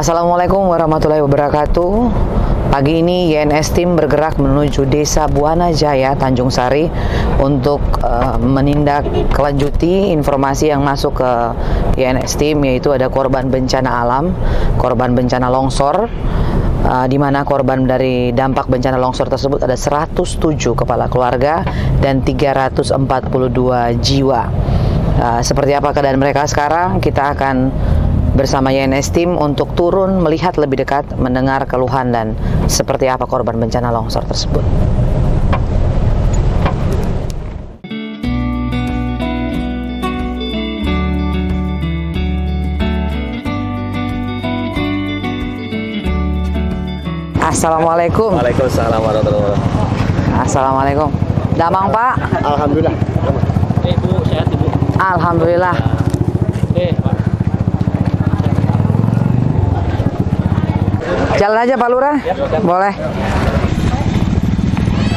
Assalamualaikum warahmatullahi wabarakatuh. Pagi ini YNS Tim bergerak menuju Desa Buana Jaya, Tanjung Sari untuk menindaklanjuti informasi yang masuk ke YNS Tim, yaitu ada korban bencana alam, korban bencana longsor, di mana korban dari dampak bencana longsor tersebut ada 107 kepala keluarga dan 342 jiwa. Seperti apa keadaan mereka sekarang? Kita akan bersama YNS Tim untuk turun melihat lebih dekat, mendengar keluhan dan seperti apa korban bencana longsor tersebut. Assalamualaikum. Waalaikumsalam warahmatullahi wabarakatuh. Assalamualaikum. Damang Pak. Alhamdulillah. Bu, sehat Ibu. Alhamdulillah. Pak. Jalan aja Pak Lurah. Ya, boleh.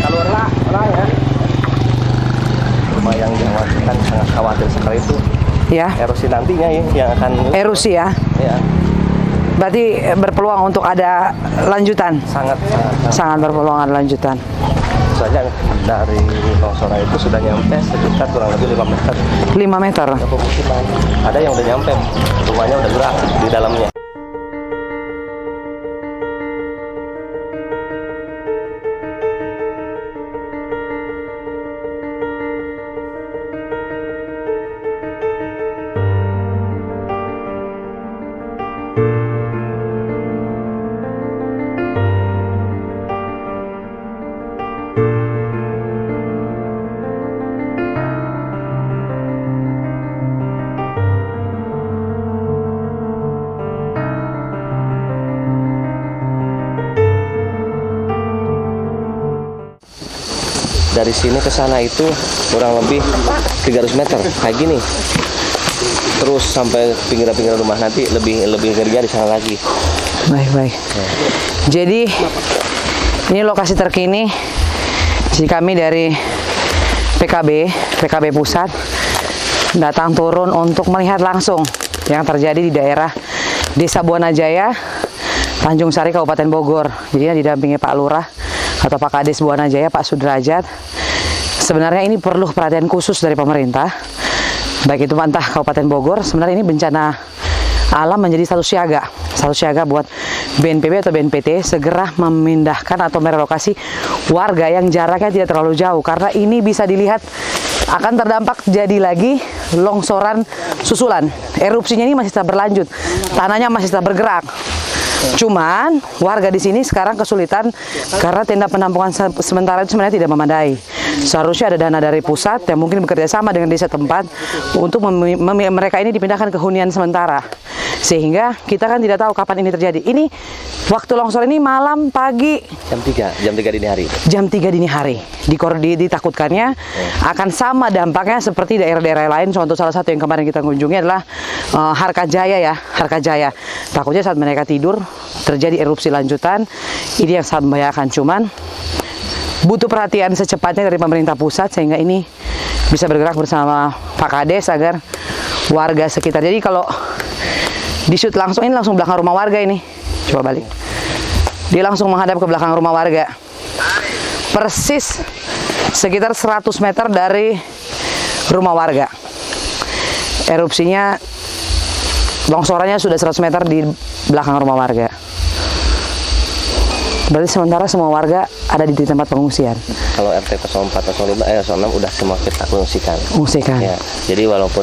Kalau lah ya. Rumah yang dikhawatirkan sangat khawatir sekali itu Ya. erosi nantinya ya, yang akan Erosi ya. ya Berarti berpeluang untuk ada lanjutan. sangat Berpeluang ada lanjutan. saja dari longsoran itu sudah nyampe sekitar kurang lebih 5 meter 5 meter. ke pemukiman. Ada yang udah nyampe, rumahnya udah gerak di dalamnya. Dari sini ke sana itu kurang lebih 300 meter kayak gini, terus sampai pinggiran rumah, nanti lebih ngerinya di sana lagi. Baik. Jadi ini lokasi terkini. Jadi kami dari PKB Pusat datang turun untuk melihat langsung yang terjadi di daerah Desa Buana Jaya, Tanjung Sari, Kabupaten Bogor. Jadi didampingi Pak Lurah atau Pak Kades Buana Jaya, Pak Sudrajat. Sebenarnya ini perlu perhatian khusus dari pemerintah, baik itu entah Kabupaten Bogor. Sebenarnya ini bencana alam menjadi status siaga buat BNPB atau BNPT segera memindahkan atau merelokasi warga yang jaraknya tidak terlalu jauh, karena ini bisa dilihat akan terdampak jadi lagi longsoran susulan. Erupsinya ini masih tetap berlanjut, tanahnya masih tetap bergerak. Cuman warga di sini sekarang kesulitan karena tenda penampungan sementara itu sebenarnya tidak memadai. Seharusnya ada dana dari pusat yang mungkin bekerja sama dengan desa tempat untuk mereka ini dipindahkan ke hunian sementara. Sehingga kita kan tidak tahu kapan ini terjadi. Ini waktu longsor ini malam, pagi, Jam 3 dini hari. Jam 3 dini hari. Ditakutkannya akan sama dampaknya seperti daerah-daerah lain. Contoh salah satu yang kemarin kita kunjungi adalah Harkajaya. Takutnya saat mereka tidur terjadi erupsi lanjutan. Ini yang sangat membahayakan. Cuman butuh perhatian secepatnya dari pemerintah pusat sehingga ini bisa bergerak bersama Pak Kades agar warga sekitar. Jadi kalau di shoot langsung, ini langsung belakang rumah warga ini. Coba balik. Dia langsung menghadap ke belakang rumah warga. Persis sekitar 100 meter dari rumah warga. Erupsinya, longsorannya sudah 100 meter di belakang rumah warga. Berarti sementara semua warga ada di tempat pengungsian. Kalau RT 04, 05, 06 udah semua kita ungsikan. Ya, jadi walaupun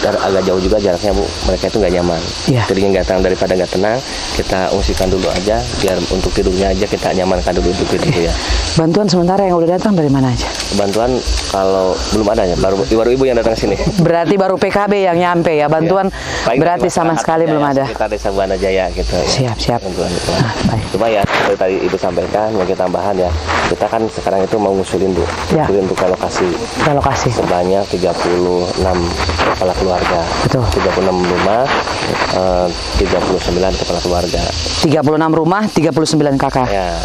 agak jauh juga jaraknya Bu, mereka itu nggak nyaman. Ya. Jadi daripada nggak tenang, kita ungsikan dulu aja, biar untuk tidurnya aja kita nyamankan dulu untuk tidur ya. Bantuan sementara yang udah datang dari mana aja? Bantuan kalau belum ada ya, baru ibu yang datang sini. Berarti baru PKB yang nyampe ya, bantuan ya. berarti sama sekali belum ada. Kita Desa Buana Jaya gitu. Siap. Bantuan itu. Baik. Cuma ya seperti tadi Ibu sampaikan, sebagai tambahan ya, kita kan sekarang itu mau ngusulin Bu, Ya. ngusulin untuk relokasi sebanyak 36 kepala keluarga. Betul. 36 rumah, 39 kepala keluarga. 36 rumah, 39 kakak. Ya,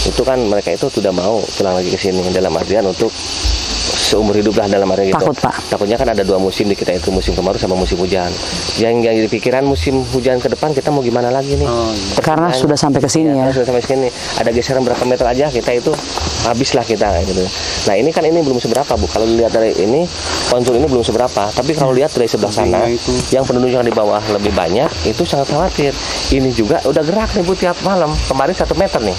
itu kan mereka itu sudah mau pulang lagi ke sini dalam artian untuk seumur hidup lah dalam arti gitu. Takut, Pak. Takutnya kan ada 2 musim di kita itu, musim kemarau sama musim hujan. Yang di pikiran musim hujan ke depan kita mau gimana lagi nih? Karena sudah sampai ke sini ya. Sudah sampai sini. Ada geseran berapa meter aja kita itu habislah kita gitu. Nah ini kan ini belum seberapa Bu. Kalau dilihat dari ini kontur ini belum seberapa. Tapi kalau lihat dari sebelah sana yang penduduk yang di bawah lebih banyak itu sangat khawatir. Ini juga udah gerak nih Bu tiap malam. Kemarin 1 meter nih.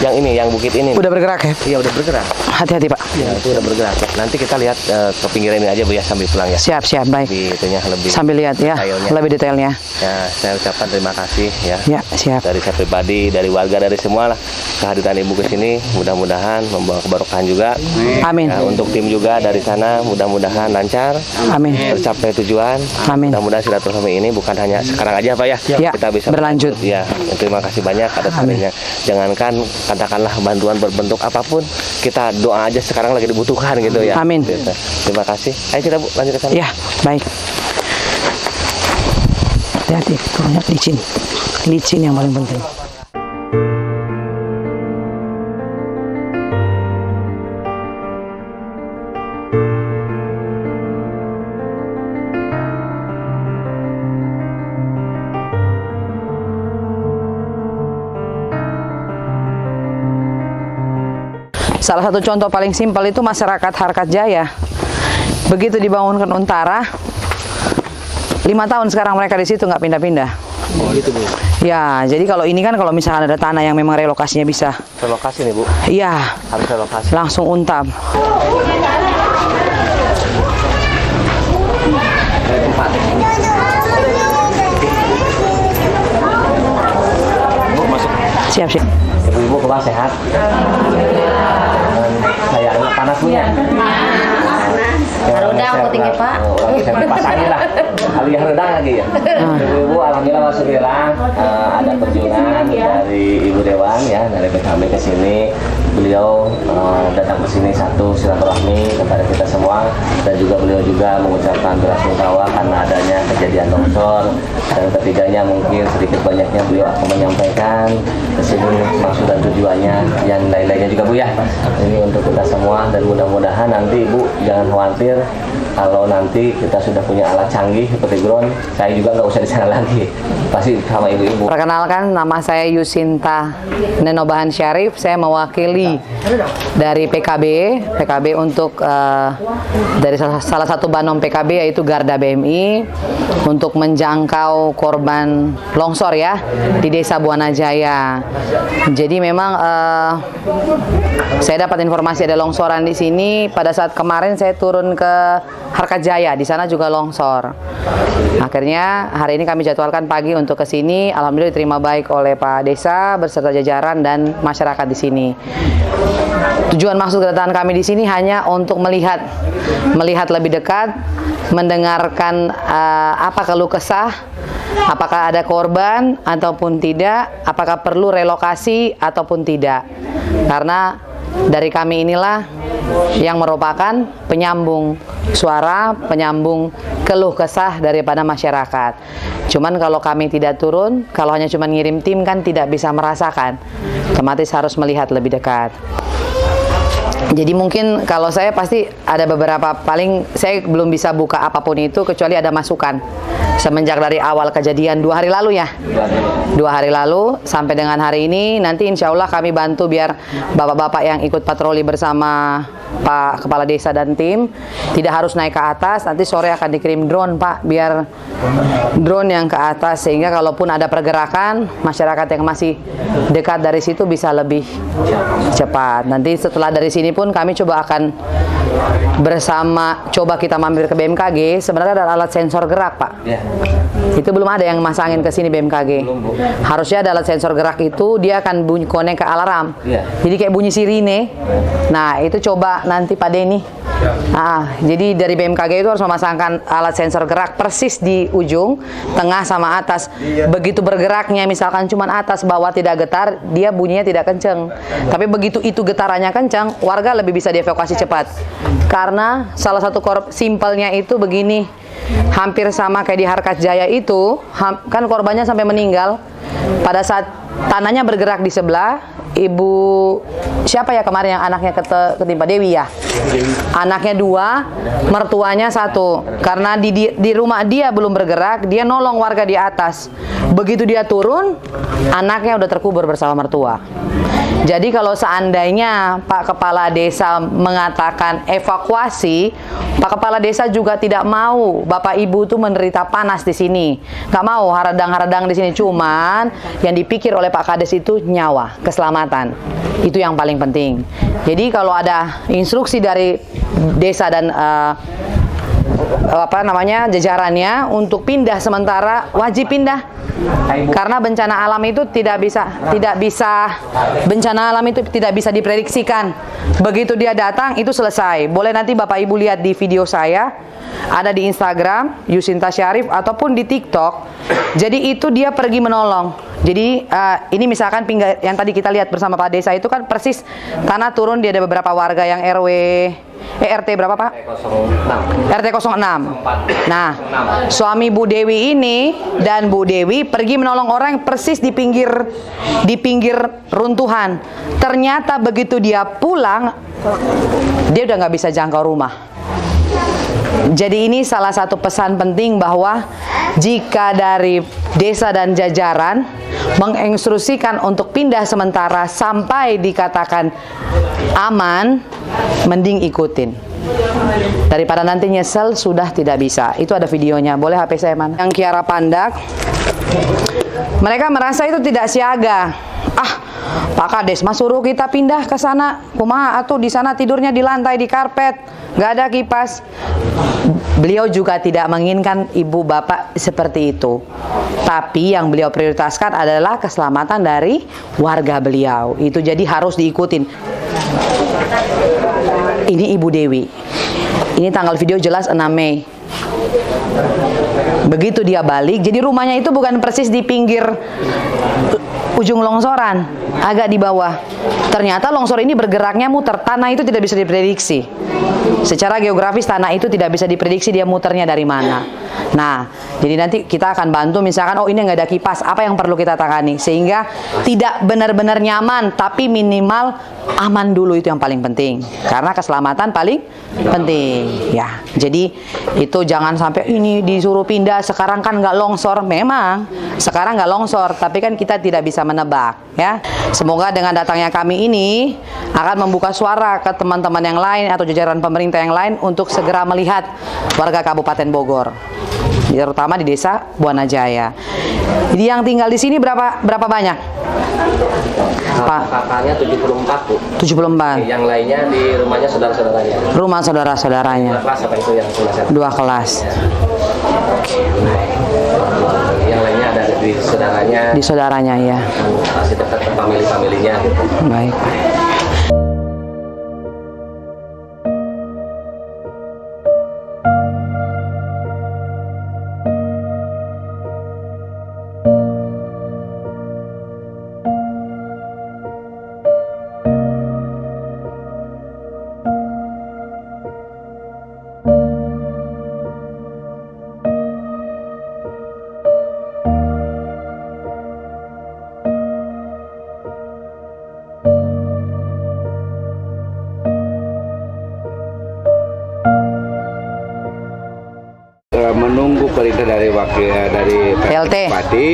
Yang ini, yang bukit ini. Udah bergerak ya? Iya udah bergerak. Hati-hati Pak. Ya, itu udah bergerak. Nanti kita lihat ke pinggiran ini aja Bu ya sambil pulang ya. Siap, baik. Lebih itunya lebih. Sambil lihat ya, detailnya. lebih detailnya. Ya, saya ucapkan terima kasih ya. Ya, siap. Dari saya pribadi, dari warga, dari semua lah kehadiran Ibu ke sini mudah-mudahan membawa keberkahan juga. Amin. Ya, untuk tim juga dari sana mudah-mudahan lancar, Amin. tercapai tujuan. Amin. Mudah-mudahan silaturahmi ini bukan hanya sekarang aja Pak ya. Ya, Kita bisa berlanjut. Ya, terima kasih banyak atas hadirannya. Jangankan katakanlah bantuan berbentuk apapun, kita doa aja sekarang lagi dibutuhkan gitu ya. Amin. Gitu. Terima kasih. Ayo kita Bu lanjut ke sana. Ya, baik. Hati-hati, turunnya licin. Licin yang paling penting. Salah satu contoh paling simpel itu masyarakat Harkat Jaya. Begitu dibangunkan Untara, 5 tahun sekarang mereka di situ nggak pindah-pindah. Oh gitu Bu. Ya, jadi kalau ini kan kalau misalkan ada tanah yang memang relokasinya bisa, Relokasi nih Bu. iya, Harus relokasi. langsung untab. Bu masuk. Siap. Ibu-ibu ke bawah sehat. Saya anak panas Bu ya. Redang aku tinggi Pak. Saya pasangin lah. Kali yang redang lagi ya. Ibu alhamdulillah alhamdulillah ada kunjungan dari Ibu Dewan ya dari PKB ke sini. Beliau datang ke sini satu silaturahmi kepada kita semua dan juga beliau juga mengucapkan belasungkawa karena adanya kejadian longsor dan ketiganya mungkin sedikit banyaknya beliau akan menyampaikan ke sini maksud dan tujuannya yang lain-lainnya juga Bu ya. Ini untuk kita semua dan mudah-mudahan nanti Ibu jangan khawatir kalau nanti kita sudah punya alat canggih seperti drone, saya juga nggak usah di sana lagi, pasti sama ibu-ibu. Perkenalkan, nama saya Yusinta Nenobahan Syarif. Saya mewakili dari PKB untuk dari salah satu banom PKB yaitu Garda BMI untuk menjangkau korban longsor ya di Desa Buanajaya. Jadi memang saya dapat informasi ada longsoran di sini. Pada saat kemarin saya turun ke Harkat Jaya, di sana juga longsor. Akhirnya hari ini kami jadwalkan pagi untuk ke sini. Alhamdulillah diterima baik oleh Pak Desa beserta jajaran dan masyarakat di sini. Tujuan maksud kedatangan kami di sini hanya untuk melihat lebih dekat, mendengarkan apa keluh kesah, apakah ada korban ataupun tidak, apakah perlu relokasi ataupun tidak. Karena dari kami inilah yang merupakan penyambung suara, penyambung keluh kesah daripada masyarakat. Cuman kalau kami tidak turun, kalau hanya cuma ngirim tim kan tidak bisa merasakan. Otomatis harus melihat lebih dekat. Jadi mungkin kalau saya pasti ada beberapa, paling saya belum bisa buka apapun itu kecuali ada masukan. Semenjak dari awal kejadian 2 hari lalu ya, 2 hari lalu sampai dengan hari ini, nanti insya Allah kami bantu biar bapak-bapak yang ikut patroli bersama Pak Kepala Desa dan tim tidak harus naik ke atas. Nanti sore akan dikirim drone Pak, biar drone yang ke atas sehingga kalaupun ada pergerakan masyarakat yang masih dekat dari situ bisa lebih cepat. Nanti setelah dari sini pun kami coba akan bersama coba kita mampir ke BMKG. Sebenarnya ada alat sensor gerak Pak. Ya. Itu belum ada yang masangin ke sini BMKG. Harusnya ada alat sensor gerak itu dia akan bunyi connect ke alarm. Iya. Jadi kayak bunyi sirine. Nah, itu coba nanti Pak Denny. Jadi dari BMKG itu harus memasangkan alat sensor gerak persis di ujung, tengah sama atas. Begitu bergeraknya misalkan cuma atas bawah tidak getar, dia bunyinya tidak kenceng. Tapi begitu itu getarannya kencang, warga lebih bisa dievakuasi cepat. Karena salah satu simpelnya itu begini. Hampir sama kayak di Harkat Jaya itu, kan korbannya sampai meninggal. Pada saat tanahnya bergerak di sebelah. Ibu siapa ya kemarin yang anaknya ketimpa? Dewi ya. Anaknya 2, mertuanya 1. Karena di rumah dia belum bergerak, dia nolong warga di atas. Begitu dia turun, anaknya udah terkubur bersama mertua. Jadi kalau seandainya Pak Kepala Desa mengatakan evakuasi, Pak Kepala Desa juga tidak mau Bapak Ibu tuh menderita panas di sini. Nggak mau haradang-haradang di sini. Cuman yang dipikir oleh Pak Kades itu nyawa, keselamatan. Itu yang paling penting. Jadi kalau ada instruksi dari desa dan jajarannya untuk pindah sementara, wajib pindah. Karena bencana alam itu tidak bisa diprediksikan. Begitu dia datang itu selesai. Boleh nanti Bapak Ibu lihat di video saya, ada di Instagram Yusinta Syarif ataupun di TikTok. Jadi itu dia pergi menolong. Jadi ini misalkan yang tadi kita lihat bersama Pak Desa itu kan persis tanah turun, dia ada beberapa warga yang RT berapa Pak? RT 06. Nah, suami Bu Dewi ini dan Bu Dewi pergi menolong orang persis di pinggir runtuhan. Ternyata begitu dia pulang, dia udah nggak bisa jangkau rumah. Jadi ini salah satu pesan penting bahwa jika dari desa dan jajaran menginstruksikan untuk pindah sementara sampai dikatakan aman, mending ikutin. Daripada nanti nyesel sudah tidak bisa. Itu ada videonya. Boleh HP saya mana? Yang Kiara Pandak, mereka merasa itu tidak siaga. Pak Kades mah suruh kita pindah ke sana. Kumaha atuh di sana tidurnya di lantai, di karpet, nggak ada kipas. Beliau juga tidak menginginkan ibu bapak seperti itu. Tapi yang beliau prioritaskan adalah keselamatan dari warga beliau. Itu jadi harus diikutin. Ini Ibu Dewi. Ini tanggal video jelas 6 Mei. Begitu dia balik, jadi rumahnya itu bukan persis di pinggir ujung longsoran, agak di bawah. Ternyata longsor ini bergeraknya muter, tanah itu tidak bisa diprediksi. Secara geografis tanah itu tidak bisa diprediksi dia muternya dari mana. Nah, jadi nanti kita akan bantu misalkan, oh ini nggak ada kipas, apa yang perlu kita tangani sehingga tidak benar-benar nyaman, tapi minimal aman dulu, itu yang paling penting. Karena keselamatan paling penting. Ya, jadi itu jangan sampai ini disuruh pindah sekarang kan nggak longsor. Memang sekarang nggak longsor, tapi kan kita tidak bisa menebak. Ya, semoga dengan datangnya kami ini akan membuka suara ke teman-teman yang lain atau jajaran pemerintah yang lain untuk segera melihat warga Kabupaten Bogor, terutama di desa Buana Jaya. Jadi yang tinggal di sini berapa banyak? Pak, Kakaknya 74 Bu. 74. Yang lainnya di rumahnya saudara-saudaranya. Rumah saudara-saudaranya. 2 kelas apa itu yang kelas? 2 kelas. Yang lainnya ada di saudaranya. Di saudaranya ya. Masih dekat ke family-familinya gitu. Baik. Menunggu perintah dari PLT. Bupati,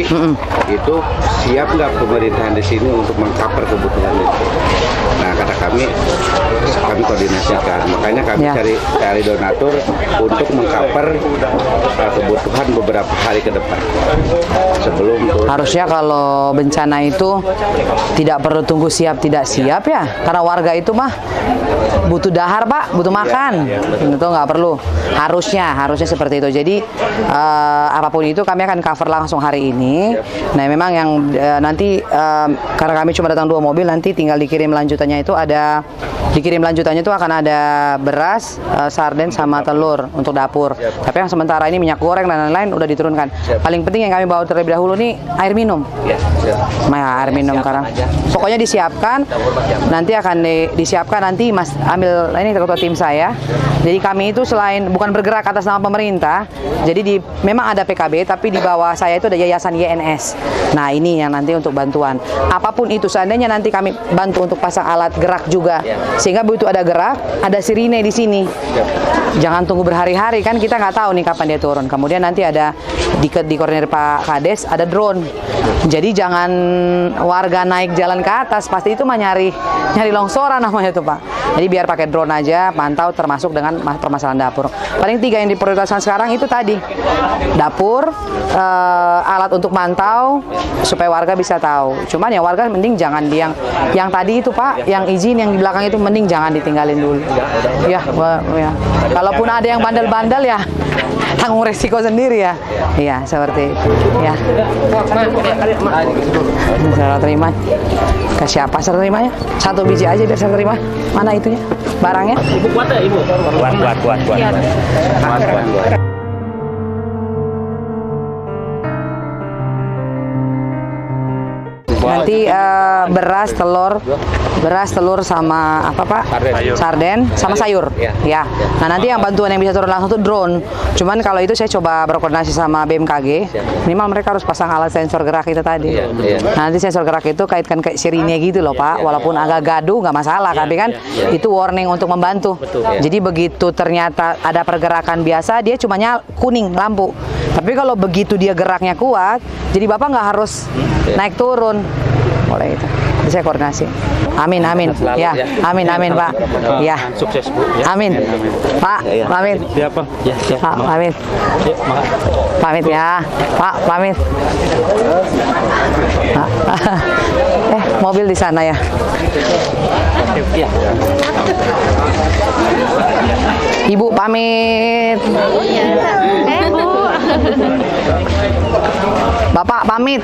itu siap nggak pemerintahan di sini untuk mengcover kebutuhan itu. Nah, kata kami koordinasikan, makanya kami cari donatur untuk mengcover kebutuhan beberapa hari ke depan. Sebelum Harusnya kalau bencana itu tidak perlu tunggu siap tidak siap ya, karena warga itu mah butuh dahar Pak, butuh makan, itu nggak perlu. Harusnya seperti itu. Jadi apapun itu kami akan cover langsung hari ini. Nah memang yang nanti karena kami cuma datang 2 mobil, nanti tinggal dikirim lanjutannya itu akan ada beras, sarden sama telur untuk dapur. Tapi yang sementara ini minyak goreng dan lain-lain udah diturunkan. Paling penting yang kami bawa terlebih dahulu nih air minum. Air minum sekarang. Pokoknya disiapkan. Nanti akan disiapkan nanti Mas ambil ini ketua tim saya. Jadi kami itu selain bukan bergerak atas nama pemerintah, jadi memang ada PKB, tapi di bawah saya itu ada Yayasan YNS. Nah, ini yang nanti untuk bantuan. Apapun itu, seandainya nanti kami bantu untuk pasang alat gerak juga, sehingga begitu ada gerak, ada sirine di sini. Jangan tunggu berhari-hari, kan kita nggak tahu nih kapan dia turun. Kemudian nanti ada di koordinir Pak Kades ada drone. Jadi jangan warga naik jalan ke atas, pasti itu mah nyari longsoran namanya tuh Pak. Jadi biar pakai drone aja, pantau termasuk dengan permasalahan dapur. Paling 3 yang diprioritaskan sekarang itu tadi, dapur, alat untuk mantau supaya warga bisa tahu. Cuman ya warga mending jangan yang tadi itu Pak, yang izin yang di belakang itu mending jangan ditinggalin dulu. Ya. Kalaupun ada yang bandel-bandel ya tanggung resiko sendiri ya. Iya, seperti itu. Ya. Serah terima. Ke siapa serah terimanya? 1 biji aja biar serah terima. Mana itunya? Barangnya? Ibu kuat ya, Ibu? Kuat. Nanti beras, telur sama apa Pak? Sarden sama sayur. Ya. Nah, nanti yang bantuan yang bisa turun langsung itu drone. Cuman kalau itu saya coba berkoordinasi sama BMKG, minimal mereka harus pasang alat sensor gerak itu tadi. Nah, nanti sensor gerak itu kaitkan kayak sirine gitu loh Pak. Walaupun agak gaduh nggak masalah, tapi kan itu warning untuk membantu. Jadi begitu ternyata ada pergerakan biasa, dia cuma kuning lampu. Tapi kalau begitu dia geraknya kuat, jadi Bapak nggak harus naik turun. Boleh itu. Jadi saya koordinasi. Amin. Ya, amin Pak. Ya. Sukses Bu. Amin. Pak, pamit. Siapa? Ya, siap. Pak, pamit. Pamit ya. Pak, pamit. Pak. Mobil di sana ya. Ibu pamit. Bu. Bapak pamit.